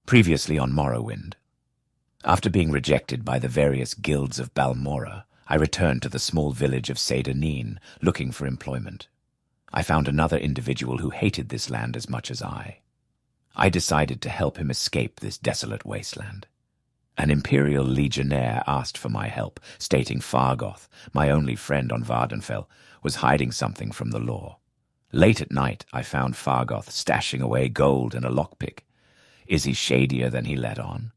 Previously on Morrowind. After being rejected by the various guilds of Balmora, I returned to the small village of Sadrith, looking for employment. I found another individual who hated this land as much as I. I decided to help him escape this desolate wasteland. An Imperial Legionnaire asked for my help, stating Fargoth, my only friend on Vvardenfell, was hiding something from the law. Late at night, I found Fargoth stashing away gold in a lockpick. Is he shadier than he let on?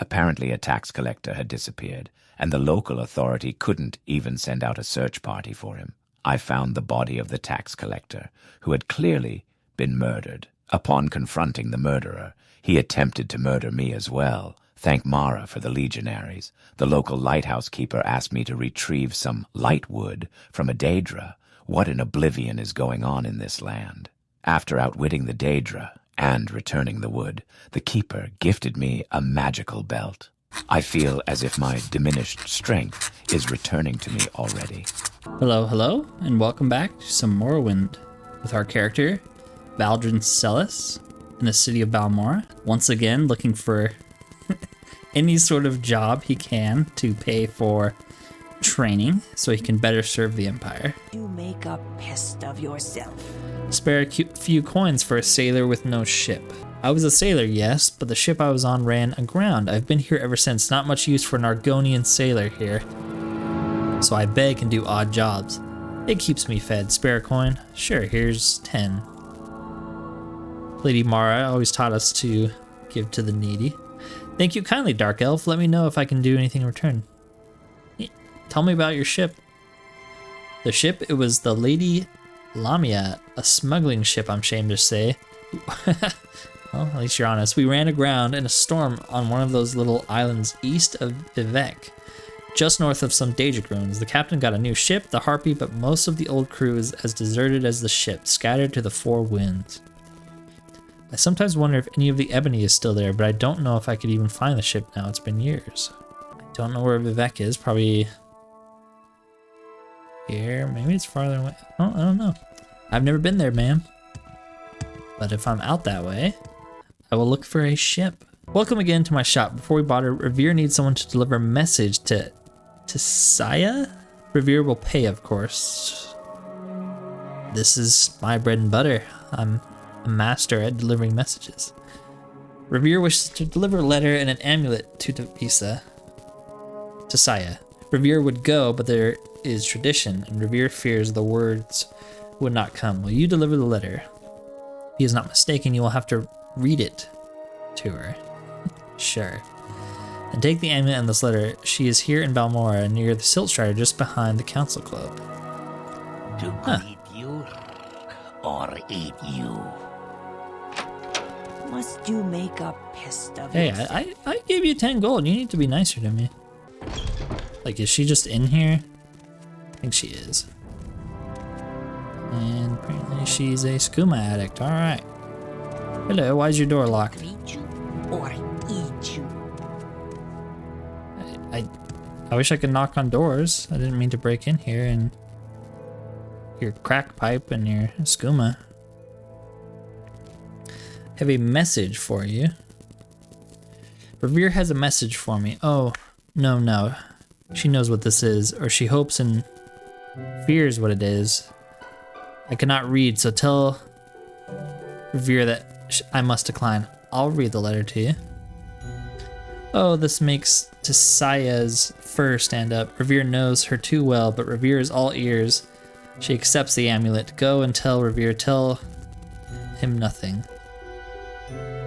Apparently a tax collector had disappeared, and the local authority couldn't even send out a search party for him. I found the body of the tax collector, who had clearly been murdered. Upon confronting the murderer, he attempted to murder me as well. Thank Mora for the legionaries. The local lighthouse keeper asked me to retrieve some light wood from a Daedra. What in oblivion is going on in this land? After outwitting the Daedra and returning the wood, the keeper gifted me a magical belt. I feel as if my diminished strength is returning to me already. Hello, and welcome back to some Morrowind with our character, Valdryn Selis, in the city of Balmora. Once again, looking for any sort of job he can to pay for training so he can better serve the Empire. You make a pest of yourself. Spare a few coins for a sailor with no ship. I was a sailor, yes, but the ship I was on ran aground. I've been here ever since. Not much use for an Argonian sailor here. So I beg and do odd jobs. It keeps me fed. Spare a coin? Sure, here's 10. Lady Mora always taught us to give to the needy. Thank you kindly, Dark Elf. Let me know if I can do anything in return. Tell me about your ship. The ship, it was the Lady Lamia, a smuggling ship, I'm ashamed to say. Well, at least you're honest. We ran aground in a storm on one of those little islands east of Vivek, just north of some Daedric ruins. The captain got a new ship, the Harpy, but most of the old crew is as deserted as the ship, scattered to the four winds. I sometimes wonder if any of the ebony is still there, but I don't know if I could even find the ship now. It's been years. I don't know where Vivek is. Probably here. Maybe it's farther away. Oh, I don't know. I've never been there, ma'am. But if I'm out that way, I will look for a ship. Welcome again to my shop. Before we bother, Revere needs someone to deliver a message to Saya? Revere will pay, of course. This is my bread and butter. I'm a master at delivering messages. Revere wishes to deliver a letter and an amulet to Tavisa. To Saya. Revere would go, but there is tradition, and Revere fears the words would not come. Will you deliver the letter? If he is not mistaken, you will have to read it to her. Sure. And take the amulet and this letter. She is here in Balmora, near the Silt Strider, just behind the Council Club. To greet you or eat you? Must you make a pest of Hey, yourself? I gave you 10 gold. You need to be nicer to me. Like, is she just in here? I think she is. And apparently she's a skooma addict. Alright. Hello, why is your door locked? Greet you or eat you? I wish I could knock on doors. I didn't mean to break in here and your crack pipe and your skooma. I have a message for you. Revere has a message for me. Oh, no. She knows what this is, or she hopes and fears what it is. I cannot read, so tell Revere that I must decline. I'll read the letter to you. Oh, this makes Saya's fur stand up. Revere knows her too well, but Revere is all ears. She accepts the amulet. Go and tell Revere. Tell him nothing.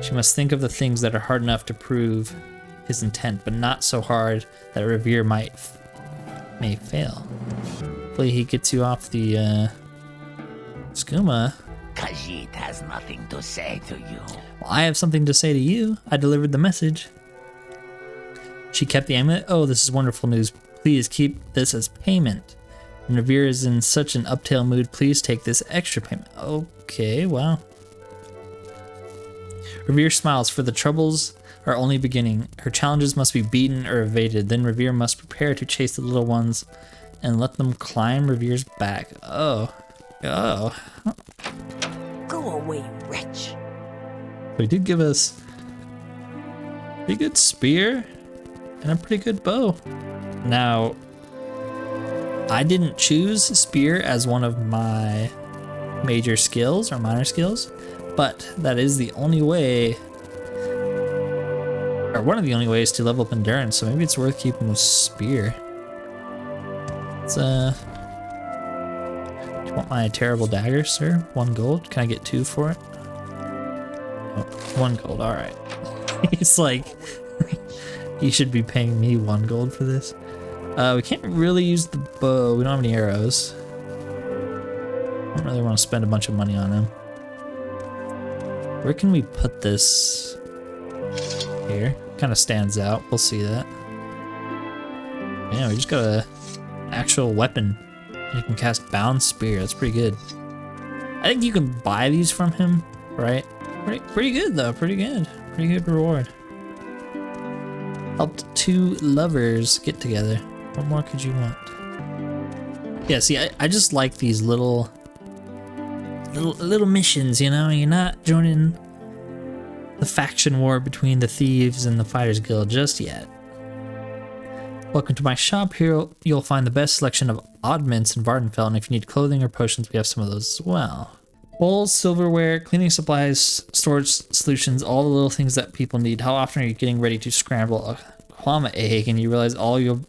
She must think of the things that are hard enough to prove his intent, but not so hard that Revere may fail. Hopefully he gets you off the skooma. Khajiit has nothing to say to you. Well, I have something to say to you. I delivered the message. She kept the amulet. Oh, this is wonderful news. Please keep this as payment. And Revere is in such an uptail mood. Please take this extra payment. Okay, wow. Revere smiles, for the troubles are only beginning. Her challenges must be beaten or evaded. Then Revere must prepare to chase the little ones and let them climb Revere's back. Oh. Go away, wretch. They did give us Pretty good spear and a pretty good bow. Now, I didn't choose spear as one of my major skills or minor skills, but that is the only way, or one of the only ways to level up endurance, so maybe it's worth keeping the spear. It's, do you want my terrible dagger, sir? 1 gold? Can I get 2 for it? Oh, 1 gold, alright. He's like, you should be paying me 1 gold for this. We can't really use the bow, we don't have any arrows. I don't really want to spend a bunch of money on him. Where can we put this? Here. Kind of stands out. We'll see that. Yeah, we just got a actual weapon. You can cast Bound Spear. That's pretty good. I think you can buy these from him, right? Pretty good though. Pretty good. Pretty good reward. Helped 2 lovers get together. What more could you want? Yeah, see, I just like these little missions, you know? You're not joining the faction war between the thieves and the fighters guild just yet. Welcome to my shop. Here you'll find the best selection of oddments in Vvardenfell, and if you need clothing or potions, we have some of those as well. Bowls, silverware, cleaning supplies, storage solutions, all the little things that people need. How often are you getting ready to scramble a kwama egg and you realize all your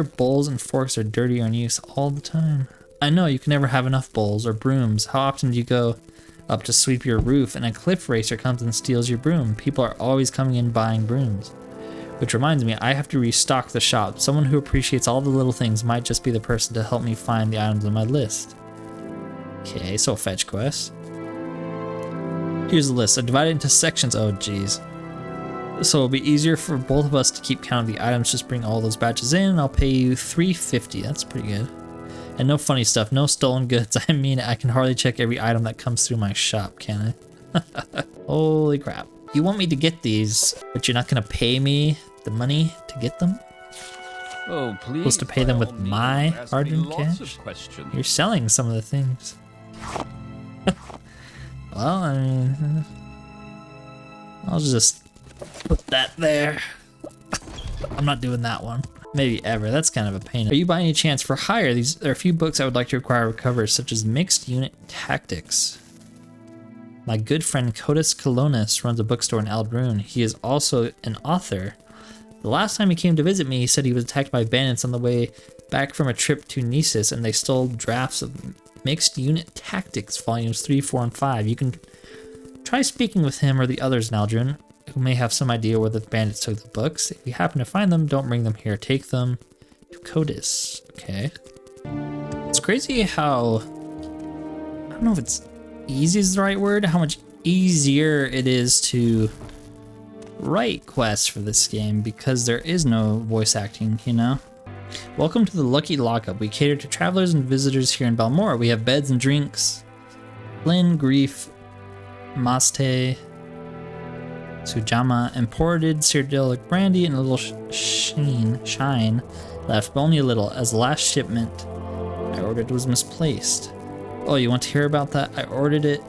bowls and forks are dirty or in use all the time? I know you can never have enough bowls or brooms. How often do you go up to sweep your roof and a cliff racer comes and steals your broom? People are always coming in buying brooms. Which reminds me, I have to restock the shop. Someone who appreciates all the little things might just be the person to help me find the items on my list. Okay, so a fetch quest. Here's the list. I divided it into sections. Oh, geez. So it'll be easier for both of us to keep count of the items. Just bring all those batches in and I'll pay you $3.50. That's pretty good. And no funny stuff, no stolen goods. I mean, I can hardly check every item that comes through my shop, can I? Holy crap. You want me to get these, but you're not gonna pay me the money to get them? Oh, please. Supposed to pay them with my hard-earned cash? You're selling some of the things. Well, I mean, I'll just put that there. I'm not doing that one. Maybe ever. That's kind of a pain. Are you by any chance for hire? There are a few books I would like to acquire or recover, such as Mixed Unit Tactics. My good friend Codus Colonis runs a bookstore in Ald'ruhn. He is also an author. The last time he came to visit me, he said he was attacked by bandits on the way back from a trip to Nisus, and they stole drafts of Mixed Unit Tactics, volumes 3, 4, and 5. You can try speaking with him or the others in Ald'ruhn, who may have some idea where the bandits took the books. If you happen to find them, don't bring them here. Take them to Codus. Okay. It's crazy how, I don't know if it's easy is the right word, how much easier it is to write quests for this game because there is no voice acting, you know? Welcome to the Lucky Lockup. We cater to travelers and visitors here in Balmora. We have beds and drinks, Flynn, Grief, Maste, Sujama, imported Cyrodiil brandy, and a little shine left, but only a little, as the last shipment I ordered was misplaced. Oh, you want to hear about that? I ordered it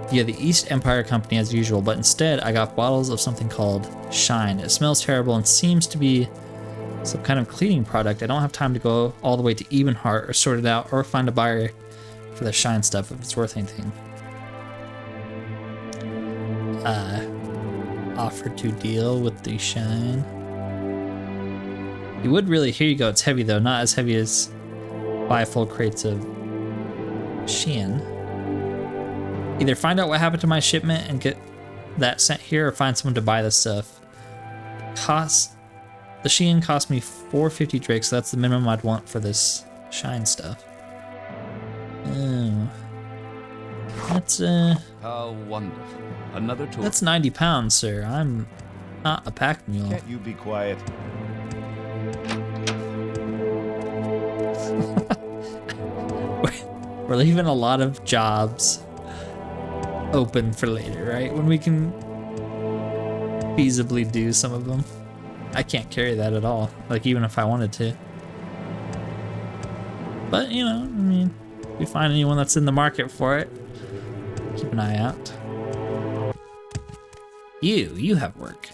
via the East Empire Company as usual, but instead I got bottles of something called Shine. It smells terrible and seems to be some kind of cleaning product. I don't have time to go all the way to Ebenheart or sort it out or find a buyer for the Shine stuff if it's worth anything. Offer to deal with the Shine. You would really, here you go, it's heavy though, not as heavy as 5 full crates of Shein. Either find out what happened to my shipment and get that sent here, or find someone to buy this stuff. The Shein cost me 450 drakes, so that's the minimum I'd want for this Shine stuff. Oh. That's How wonderful. Another tour. That's 90 pounds, sir. I'm not a pack mule. Can't you be quiet? We're leaving a lot of jobs open for later, right? When we can feasibly do some of them. I can't carry that at all, like even if I wanted to. But, you know, I mean, if we find anyone that's in the market for it, keep an eye out. You have work.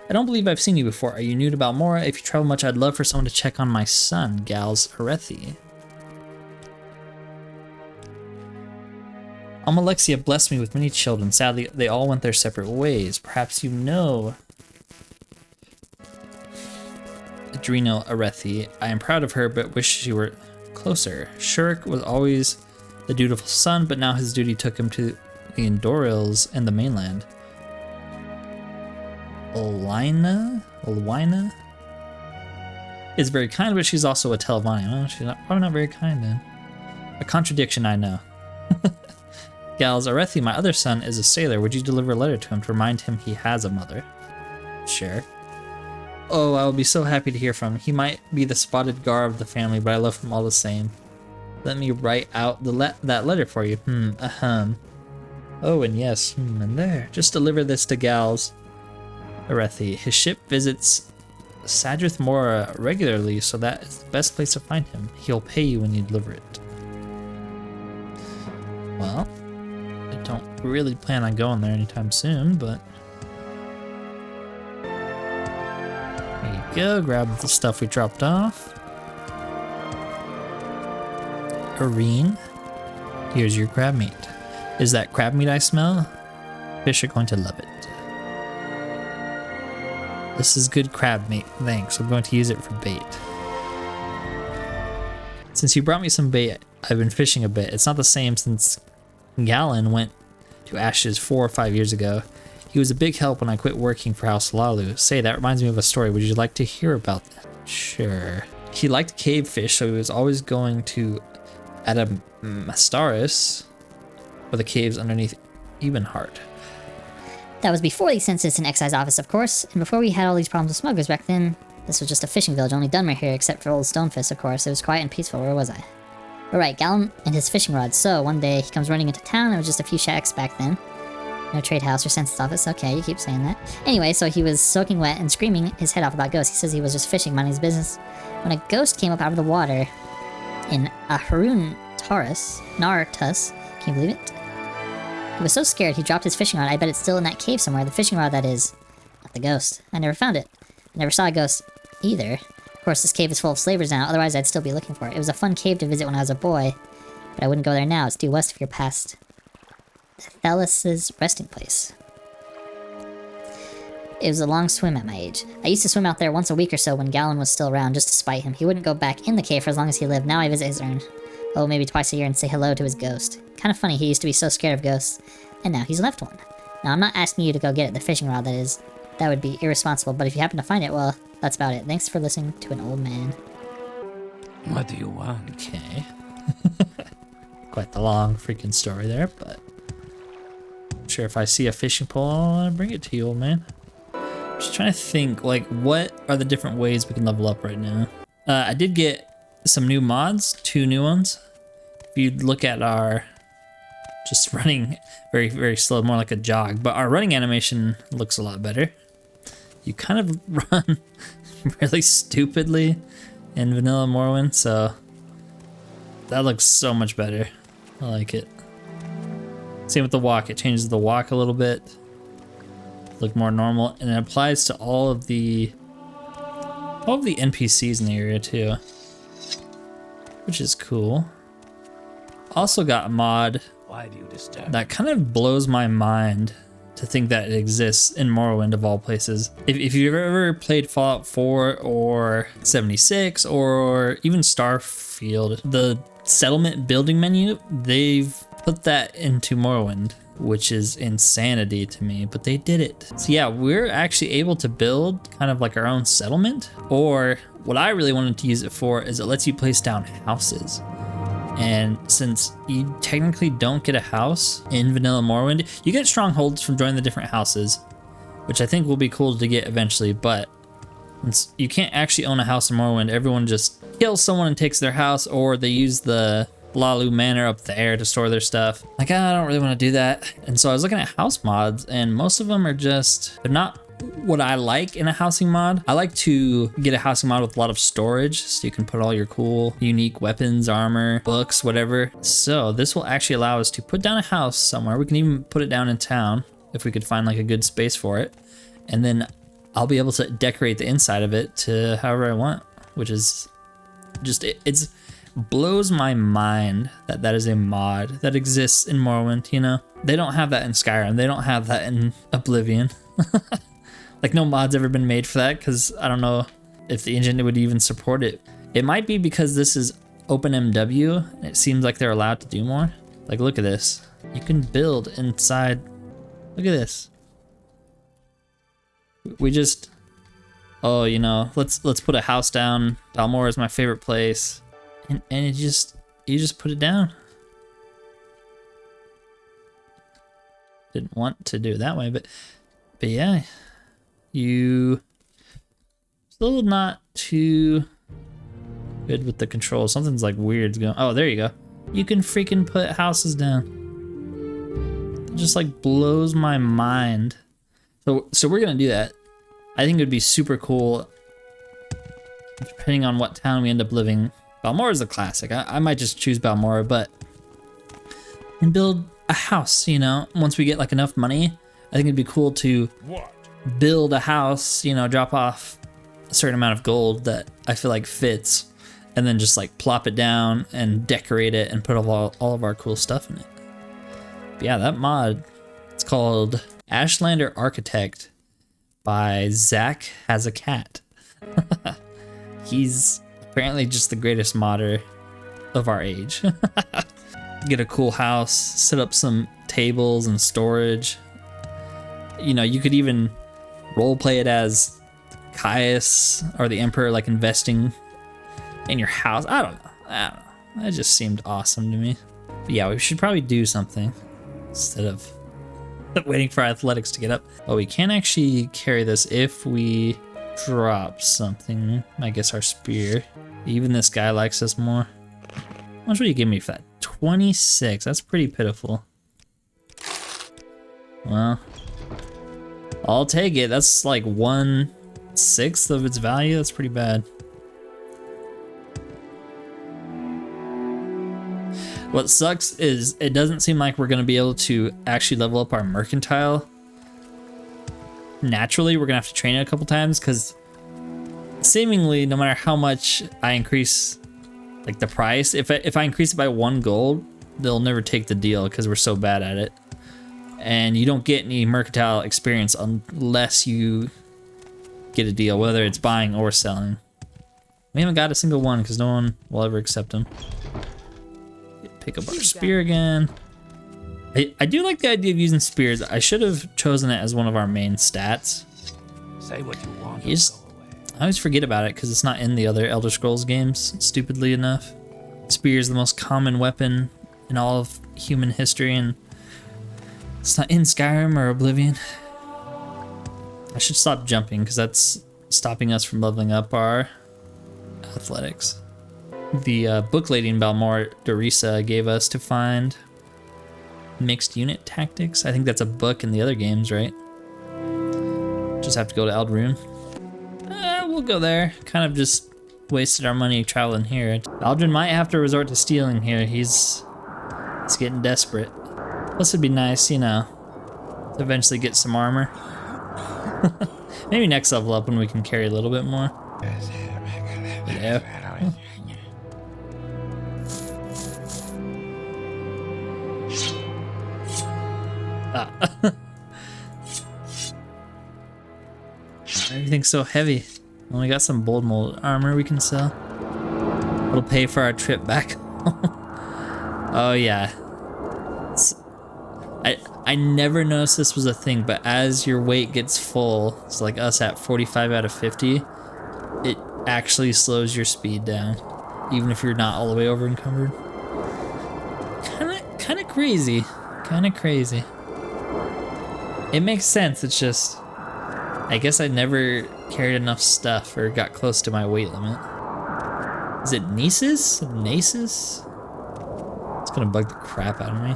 I don't believe I've seen you before. Are you new to Balmora? If you travel much, I'd love for someone to check on my son, Gals Arethi. Alexia blessed me with many children. Sadly, they all went their separate ways. Perhaps you know Adreno Arethi. I am proud of her, but wish she were closer. Shurk was always the dutiful son, but now his duty took him to the Endorils and the mainland. Olwina is very kind, but she's also a Telvanni. Oh, she's probably not very kind then. A contradiction, I know. Gals Arethi, my other son, is a sailor. Would you deliver a letter to him to remind him he has a mother? Sure. Oh, I will be so happy to hear from him. He might be the spotted gar of the family, but I love him all the same. Let me write out that letter for you. Oh, and yes, and there. Just deliver this to Gals Arethi. His ship visits Sadrith Mora regularly, so that is the best place to find him. He'll pay you when you deliver it. Well, I don't really plan on going there anytime soon, but there you go. Grab the stuff we dropped off. Irene, here's your crab meat. Is that crab meat I smell? Fish are going to love it. This is good crab meat, thanks. I'm going to use it for bait. Since you brought me some bait, I've been fishing a bit. It's not the same since Galen went to Ashes 4 or 5 years ago. He was a big help when I quit working for House Lalu. Say, that reminds me of a story. Would you like to hear about that? Sure. He liked cave fish, so he was always going to Adamastaris, or the caves underneath Ebenheart. That was before the Census and Excise Office, of course, and before we had all these problems with smugglers back then. This was just a fishing village, only Dunmer here, except for Old Stonefist, of course. It was quiet and peaceful. Where was I? Alright, Galen and his fishing rod. So, one day, he comes running into town. There was just a few shacks back then. No trade house or census office. Okay, you keep saying that. Anyway, so he was soaking wet and screaming his head off about ghosts. He says he was just fishing, minding his business, when a ghost came up out of the water in Ahurun Nartus. Can you believe it? He was so scared he dropped his fishing rod. I bet it's still in that cave somewhere. The fishing rod, that is. Not the ghost. I never found it. I never saw a ghost either. Of course, this cave is full of slavers now, otherwise I'd still be looking for it. It was a fun cave to visit when I was a boy, but I wouldn't go there now. It's due west of here past Thelis's resting place. It was a long swim at my age. I used to swim out there once a week or so when Galen was still around, just to spite him. He wouldn't go back in the cave for as long as he lived. Now I visit his urn. Oh, maybe twice a year and say hello to his ghost. Kind of funny, he used to be so scared of ghosts, and now he's left one. Now, I'm not asking you to go get it, the fishing rod, that is. That would be irresponsible, but if you happen to find it, well, that's about it. Thanks for listening to an old man. What do you want? Okay. Quite the long freaking story there, but I'm sure if I see a fishing pole, I'll bring it to you, old man. Just trying to think, like, what are the different ways we can level up right now? I did get some new mods, 2 new ones. If you look at our just running very, very slow, more like a jog, but our running animation looks a lot better. You kind of run really stupidly in vanilla Morrowind, so that looks so much better. I like it. Same with the walk. It changes the walk a little bit, look more normal, and it applies to all of the NPCs in the area too, which is cool. Also got a mod Why do you disturb? that kind of blows my mind to think that it exists in Morrowind of all places. If you've ever played Fallout 4 or 76 or even Starfield, the settlement building menu, they've put that into Morrowind, which is insanity to me, but they did it. So yeah, we're actually able to build kind of like our own settlement, or what I really wanted to use it for is it lets you place down houses. And since you technically don't get a house in vanilla Morrowind, you get strongholds from joining the different houses, which I think will be cool to get eventually, but you can't actually own a house in Morrowind. Everyone just kills someone and takes their house, or they use the Lalu Manor up there to store their stuff. Like, I don't really want to do that. And so I was looking at house mods, and most of them are just, they're not what I like in a housing mod. I like to get a housing mod with a lot of storage, so you can put all your cool, unique weapons, armor, books, whatever. So this will actually allow us to put down a house somewhere. We can even put it down in town if we could find like a good space for it. And then I'll be able to decorate the inside of it to however I want, which is just, it's blows my mind that that is a mod that exists in Morrowind, you know? They don't have that in Skyrim. They don't have that in Oblivion. Like, no mod's ever been made for that, because I don't know if the engine would even support it. It might be because this is OpenMW, and it seems like they're allowed to do more. Like, look at this. You can build inside. Look at this. We just, oh, you know, let's put a house down. Balmora is my favorite place. And you just put it down. Didn't want to do it that way, but yeah, you still not too good with the controls. Something's like weird's going. Oh, there you go. You can freaking put houses down. It just like blows my mind. So we're gonna do that. I think it would be super cool, depending on what town we end up living. Balmora is a classic. I might just choose Balmora, but and build a house, you know, once we get like enough money. I think it'd be cool to build a house, you know, drop off a certain amount of gold that I feel like fits, and then just like plop it down and decorate it and put all of our cool stuff in it. But yeah, that mod, it's called Ashlander Architect by Zach Has a Cat. He's apparently just the greatest modder of our age. Get a cool house, set up some tables and storage. You know, you could even roleplay it as Caius or the Emperor, like investing in your house. I don't know. That just seemed awesome to me. But yeah, we should probably do something instead of waiting for athletics to get up. Oh, we can actually carry this if we drop something. I guess our spear. Even this guy likes us more. How much will you give me for that? 26. That's pretty pitiful. Well, I'll take it. That's like 1/6 of its value. That's pretty bad. What sucks is it doesn't seem like we're going to be able to actually level up our mercantile naturally. We're going to have to train it a couple times, because seemingly no matter how much I increase like the price, if I increase it by 1 gold, they'll never take the deal because we're so bad at it. And you don't get any mercantile experience unless you get a deal, whether it's buying or selling. We haven't got a single one because no one will ever accept them. Pick up our spear again. I do like the idea of using spears. I should have chosen it as one of our main stats. Say what you want. I always forget about it because it's not in the other Elder Scrolls games, stupidly enough. Spear is the most common weapon in all of human history, and it's not in Skyrim or Oblivion. I should stop jumping because that's stopping us from leveling up our athletics. The book lady in Balmora, Dorisa, gave us to find mixed unit tactics. I think that's a book in the other games, right? Just have to go to Ald'ruhn. We'll go there. Kind of just wasted our money traveling here. Valdryn might have to resort to stealing here. He's getting desperate. Plus it'd be nice, you know, to eventually get some armor. Maybe next level up when we can carry a little bit more. Yeah. Everything's so heavy. Only got some bold mold armor we can sell. It'll pay for our trip back. Oh yeah. I never noticed this was a thing, but as your weight gets full, it's like us at 45 out of 50, it actually slows your speed down, even if you're not all the way over encumbered. Kind of crazy. Kind of crazy. It makes sense. It's just, I guess I never carried enough stuff or got close to my weight limit. Is it Nasus? Nasus? It's gonna bug the crap out of me.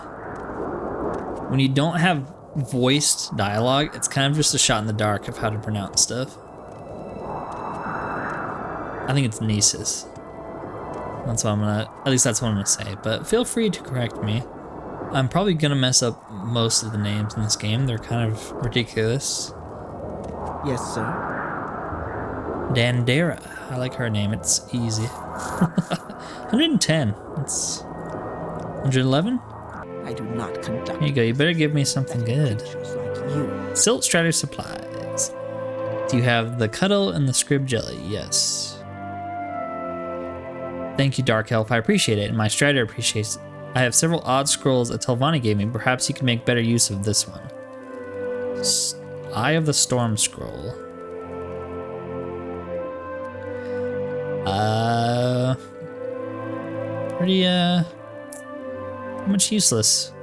When you don't have voiced dialogue, it's kind of just a shot in the dark of how to pronounce stuff. I think it's Nasus. That's what at least that's what I'm gonna say, but feel free to correct me. I'm probably gonna mess up most of the names in this game. They're kind of ridiculous. Yes, sir. Dandera. I like her name. It's easy. 110. That's 111. I do not conduct. Here you go. You better give me something good. creatures like you. Silt Strider supplies. Do you have the Cuddle and the Scrib Jelly? Yes. Thank you, Dark Elf. I appreciate it, and my Strider appreciates it. I have several odd scrolls that Telvanni gave me. Perhaps you can make better use of this one. Eye of the Storm Scroll. Pretty, much useless.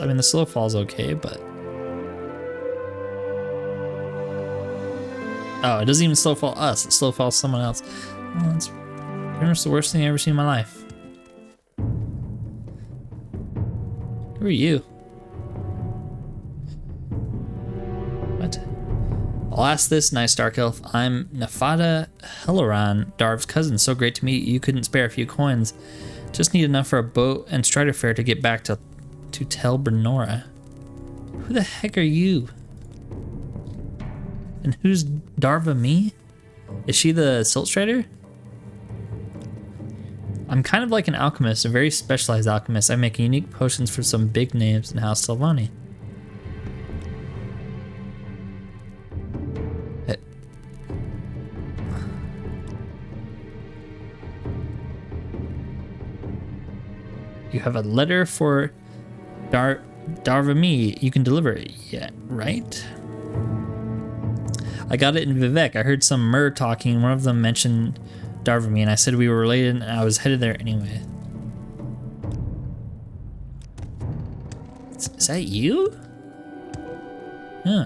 I mean, the slow fall's okay, but... Oh, it doesn't even slow fall us. It slow falls someone else. Well, that's pretty much the worst thing I've ever seen in my life. Who are you? What? I'll ask this, nice Dark Elf. I'm Nefada Helloran, Darv's cousin. So great to meet you. You couldn't spare a few coins. Just need enough for a boat and strider fare to get back to Tel Brenora. Who the heck are you? And who's Darva me? Is she the Silt Strider? I'm kind of like an alchemist, a very specialized alchemist. I make unique potions for some big names in House Telvanni. You have a letter for Darva-me. You can deliver it yet, right? I got it in Vivek. I heard some Mer talking. One of them mentioned Darva-me, and I said we were related, and I was headed there anyway. Is that you? Huh.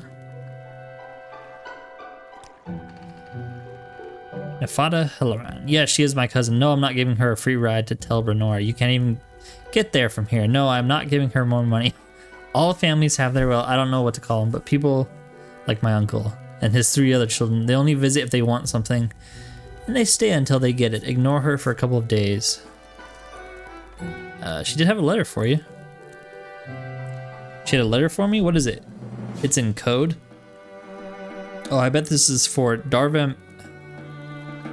Nefada Helloran. Yeah, she is my cousin. No, I'm not giving her a free ride to Tel Brenora. You can't even get there from here. No, I'm not giving her more money. All families have their, well, I don't know what to call them, but people like my uncle and his 3 other children, they only visit if they want something, and they stay until they get it. Ignore her for a couple of days. She did have a letter for you. She had a letter for me? What is it? It's in code. Oh, I bet this is for Darva,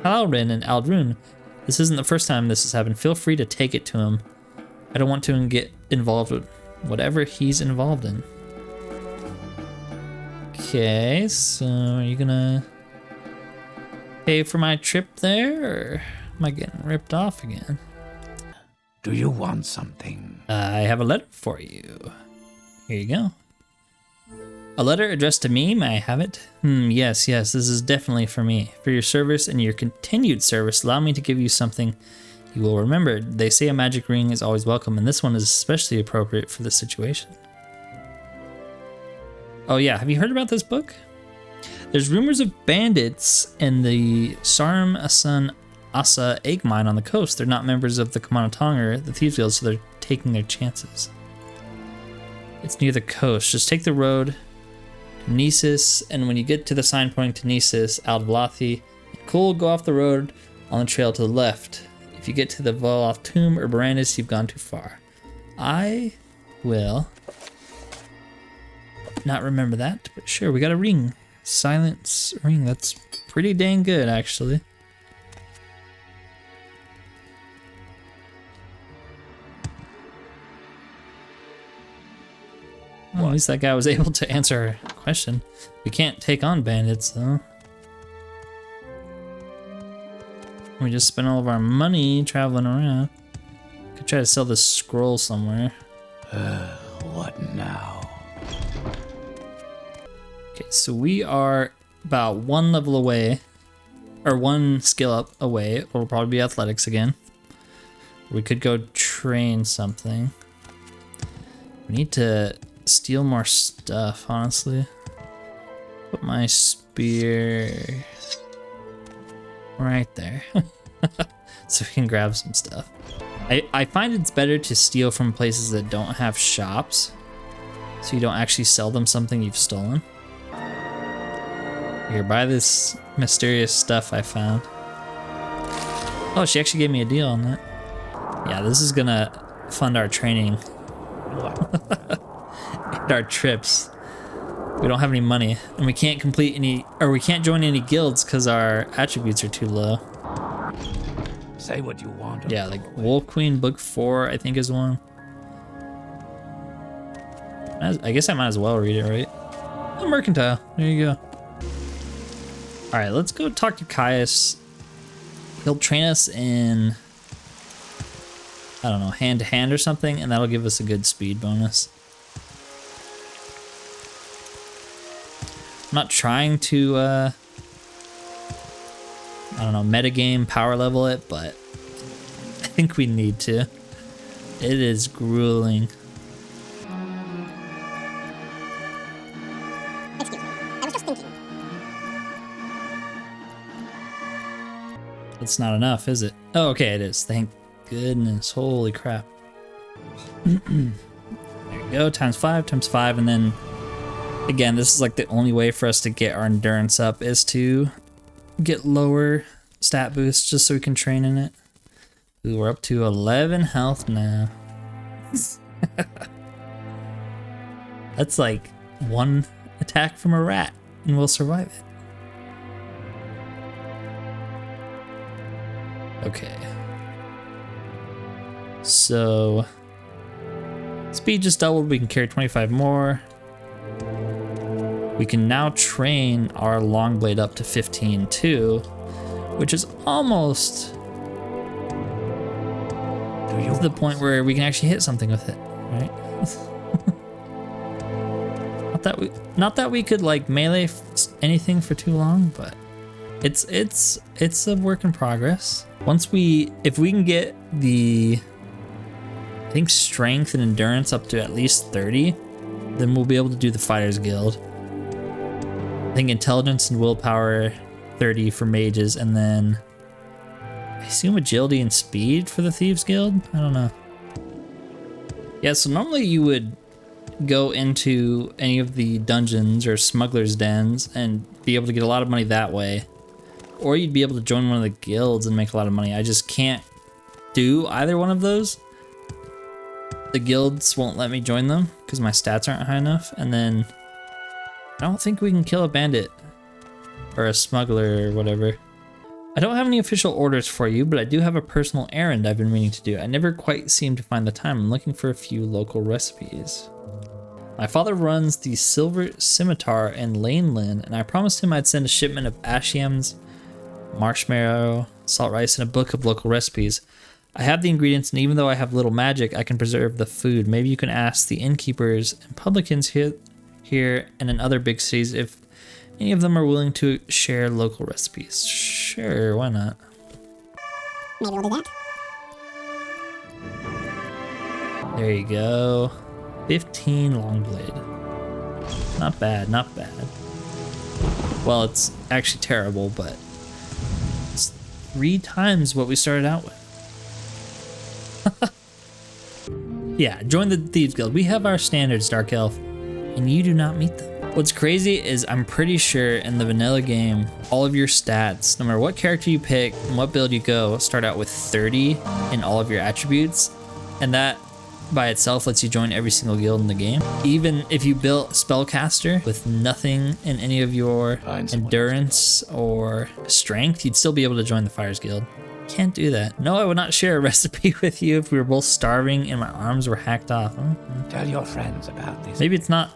Ald'ruhn, and Ald'ruhn. This isn't the first time this has happened. Feel free to take it to him. I don't want to get involved with whatever he's involved in. Okay, so are you gonna pay for my trip there, or am I getting ripped off again? Do you want something? I have a letter for you. Here you go. A letter addressed to me, may I have it? Yes, this is definitely for me. For your service and your continued service, allow me to give you something you will remember. They say a magic ring is always welcome, and this one is especially appropriate for this situation. Oh yeah, have you heard about this book? There's rumors of bandits in the Sarm Asan Asa egg mine on the coast. They're not members of the Kamanatonga, the Thieves Guild, so they're taking their chances. It's near the coast. Just take the road to Nisus, and when you get to the sign pointing to Nisus, Ald'Valathi, Kul, go off the road on the trail to the left. If you get to the Voloth Tomb or Barandis, you've gone too far. I will not remember that, but sure, we got a ring. Silence ring. That's pretty dang good, actually. Well, at least that guy was able to answer our question. We can't take on bandits, though. We just spent all of our money traveling around. Could try to sell this scroll somewhere. What now? Okay, so we are about 1 level away, or 1 skill up away. Or we'll probably be athletics again. We could go train something. We need to steal more stuff, honestly. Put my spear right there. So we can grab some stuff. I find it's better to steal from places that don't have shops, so you don't actually sell them something you've stolen. Here, buy this mysterious stuff I found. Oh, she actually gave me a deal on that. Yeah, this is gonna fund our training. And our trips. We don't have any money, and we can't complete any, or we can't join any guilds because our attributes are too low. Say what you want. Yeah, like Wolf Queen Book 4, I think is one. I guess I might as well read it, right? Oh, Mercantile. There you go. All right, let's go talk to Caius. He'll train us in, I don't know, hand to hand or something, and that'll give us a good speed bonus. I'm not trying to, I don't know, metagame power level it, but I think we need to. It is grueling. Excuse me, I was just thinking. It's not enough, is it? Oh, okay, it is. Thank goodness. Holy crap. There you go, times 5, and then again, this is like the only way for us to get our endurance up is to get lower stat boosts just so we can train in it. Ooh, we're up to 11 health now. That's like one attack from a rat and we'll survive it. Okay. So speed just doubled, we can carry 25 more. We can now train our long blade up to 15 too, which is almost to the point where we can actually hit something with it, right? not that we could like melee anything for too long, but it's a work in progress. If we can get the, I think, strength and endurance up to at least 30, then we'll be able to do the Fighters Guild. I think intelligence and willpower 30 for mages, and then I assume agility and speed for the Thieves Guild? I don't know. Yeah, so normally you would go into any of the dungeons or smugglers' dens and be able to get a lot of money that way. Or you'd be able to join one of the guilds and make a lot of money. I just can't do either one of those. The guilds won't let me join them because my stats aren't high enough, and then I don't think we can kill a bandit or a smuggler or whatever. I don't have any official orders for you, but I do have a personal errand I've been meaning to do. I never quite seem to find the time. I'm looking for a few local recipes. My father runs the Silver Scimitar in Laneland, and I promised him I'd send a shipment of ash yams, marshmallow, salt rice, and a book of local recipes. I have the ingredients, and even though I have little magic, I can preserve the food. Maybe you can ask the innkeepers and publicans here and in other big cities if any of them are willing to share local recipes. Sure, why not? Maybe we'll do that. There you go. 15 long blade. Not bad, not bad. Well, it's actually terrible, but it's 3 times what we started out with. Yeah, join the Thieves Guild. We have our standards, Dark Elf, and you do not meet them. What's crazy is I'm pretty sure in the vanilla game, all of your stats, no matter what character you pick and what build you go, start out with 30 in all of your attributes, and that by itself lets you join every single guild in the game. Even if you built Spellcaster with nothing in any of your endurance or strength, you'd still be able to join the Fires Guild. Can't do that. No, I would not share a recipe with you if we were both starving and my arms were hacked off. Tell your friends about this. Maybe it's not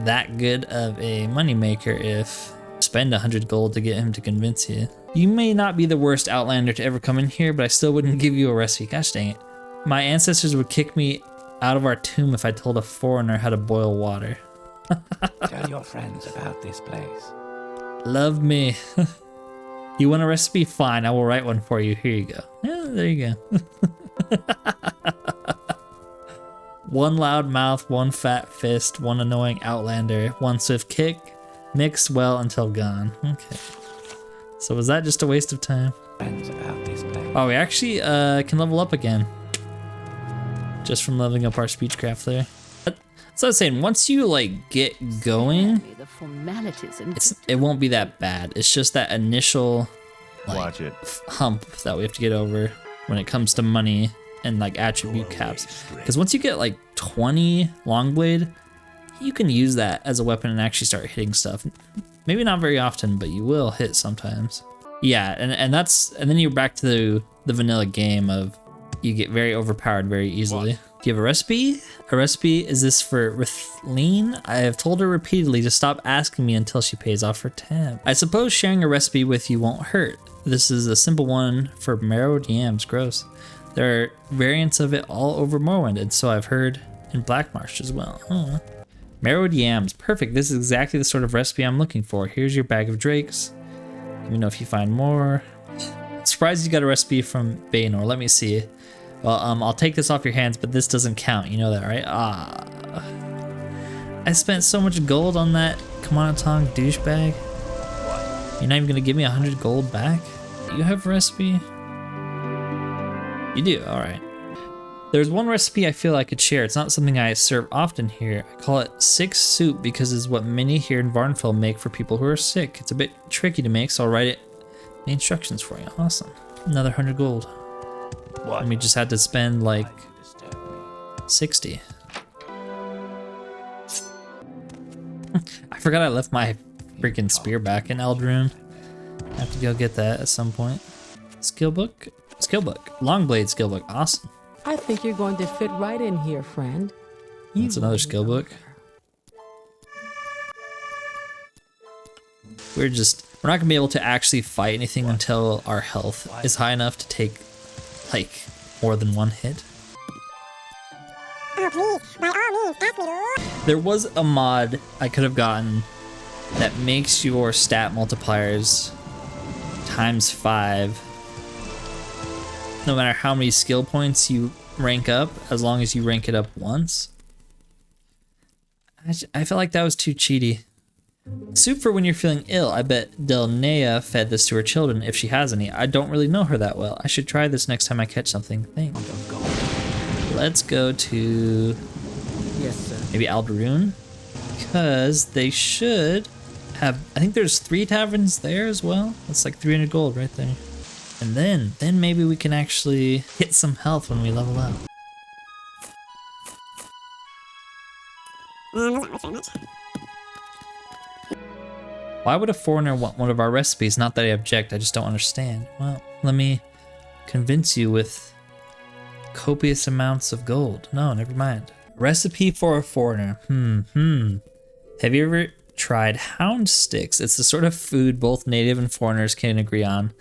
that good of a moneymaker if spend 100 gold to get him to convince you. You may not be the worst outlander to ever come in here, but I still wouldn't give you a recipe. Gosh dang it. My ancestors would kick me out of our tomb if I told a foreigner how to boil water. Tell your friends about this place. Love me. You want a recipe? Fine, I will write one for you. Here you go. Yeah, there you go. 1 loud mouth, 1 fat fist, 1 annoying outlander, 1 swift kick, mix well until gone. Okay. So was that just a waste of time? Friends about this place. Oh, we actually can level up again. Just from leveling up our speechcraft there. So I was saying, once you like get going, it won't be that bad. It's just that initial like hump that we have to get over when it comes to money and like attribute caps. Because once you get like 20 long blade, you can use that as a weapon and actually start hitting stuff. Maybe not very often, but you will hit sometimes. Yeah, and then you're back to the vanilla game of you get very overpowered very easily. Do you have a recipe? A recipe? Is this for Rithleen? I have told her repeatedly to stop asking me until she pays off her tab. I suppose sharing a recipe with you won't hurt. This is a simple one for marrowed yams. Gross. There are variants of it all over Morrowind, and so I've heard in Blackmarsh as well. Oh. Marrowed yams. Perfect. This is exactly the sort of recipe I'm looking for. Here's your bag of drakes. Let me know if you find more. Surprised you got a recipe from Baynor. Let me see. Well, I'll take this off your hands, but this doesn't count. You know that, right? I spent so much gold on that Kamanatong douchebag. You're not even gonna give me 100 gold back? You have a recipe? You do, all right. There's one recipe I feel I could share. It's not something I serve often here. I call it sick soup because it's what many here in Vvardenfell make for people who are sick. It's a bit tricky to make, so I'll write it in the instructions for you. Awesome. Another 100 gold. What? And we just had to spend like 60. I forgot I left my freaking spear back in Ald'ruhn. I have to go get that at some point. Skill book? Skill book. Longblade skill book. Awesome. I think you're going to fit right in here, friend. That's another skill book. We're not gonna be able to actually fight anything until our health is high enough to take like more than one hit. Oh, please, by all means, ask me to. There was a mod I could have gotten that makes your stat multipliers ×5 no matter how many skill points you rank up, as long as you rank it up once. I felt like that was too cheaty. Soup for when you're feeling ill. I bet Delnea fed this to her children, if she has any. I don't really know her that well. I should try this next time I catch something. Thanks. Let's go to Yes, sir. maybe Ald'ruhn, because they should have, I think there's 3 taverns there as well. That's like 300 gold right there. And then maybe we can actually get some health when we level up. Not very much. Why would a foreigner want one of our recipes? Not that I object, I just don't understand. Well, let me convince you with copious amounts of gold. No, never mind. Recipe for a foreigner. Have you ever tried hound sticks? It's the sort of food both native and foreigners can agree on,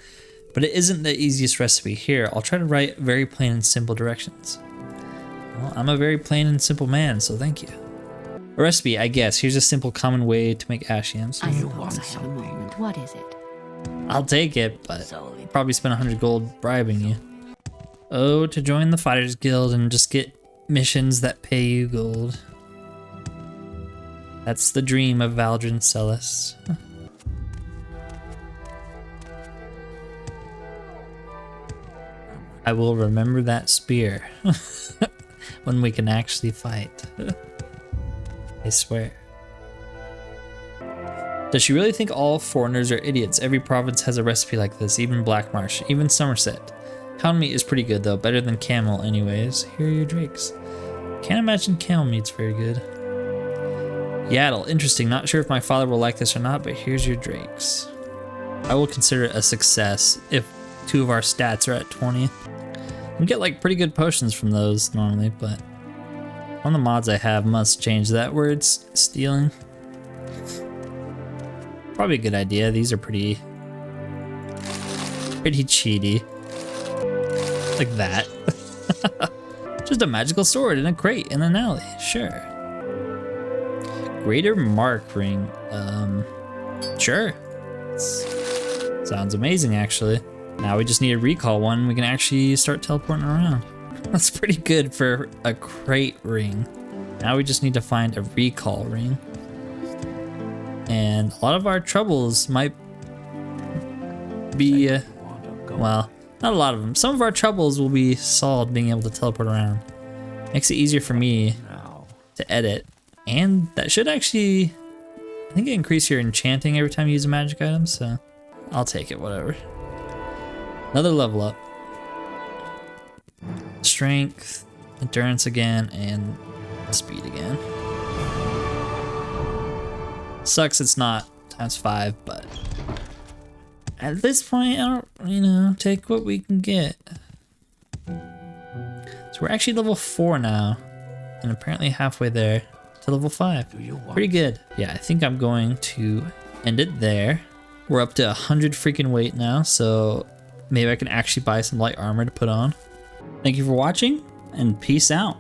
but it isn't the easiest recipe. Here, I'll try to write very plain and simple directions. Well, I'm a very plain and simple man, so thank you. A recipe, I guess. Here's a simple common way to make ash yams. I suppose I have a moment. What is it? I'll take it, but probably spend 100 gold bribing you. Oh, to join the Fighters Guild and just get missions that pay you gold. That's the dream of Valdryn Selis. I will remember that spear when we can actually fight. I swear. Does she really think all foreigners are idiots? Every province has a recipe like this, even Blackmarsh, even Somerset. Hound meat is pretty good though, better than camel anyways. Here are your drakes. Can't imagine camel meat's very good. Yaddle, interesting. Not sure if my father will like this or not, but here's your drakes. I will consider it a success if 2 of our stats are at 20. We get like pretty good potions from those normally, but one of the mods I have must change that word, stealing. Probably a good idea. These are pretty cheaty. Like that. Just a magical sword in a crate in an alley. Sure. Greater Mark Ring. Sure. Sounds amazing, actually. Now we just need a recall one. We can actually start teleporting around. That's pretty good for a crate ring. Now we just need to find a recall ring. And a lot of our troubles might be, well, not a lot of them. Some of our troubles will be solved being able to teleport around. Makes it easier for me to edit. And that should actually, I think, increase your enchanting every time you use a magic item, so I'll take it, whatever. Another level up. Strength, endurance again, and speed again. Sucks it's not ×5, but at this point, I don't, you know, take what we can get. So we're actually level 4 now, and apparently halfway there to level 5. Pretty good. Yeah, I think I'm going to end it there. We're up to 100 freaking weight now, so maybe I can actually buy some light armor to put on. Thank you for watching, and peace out.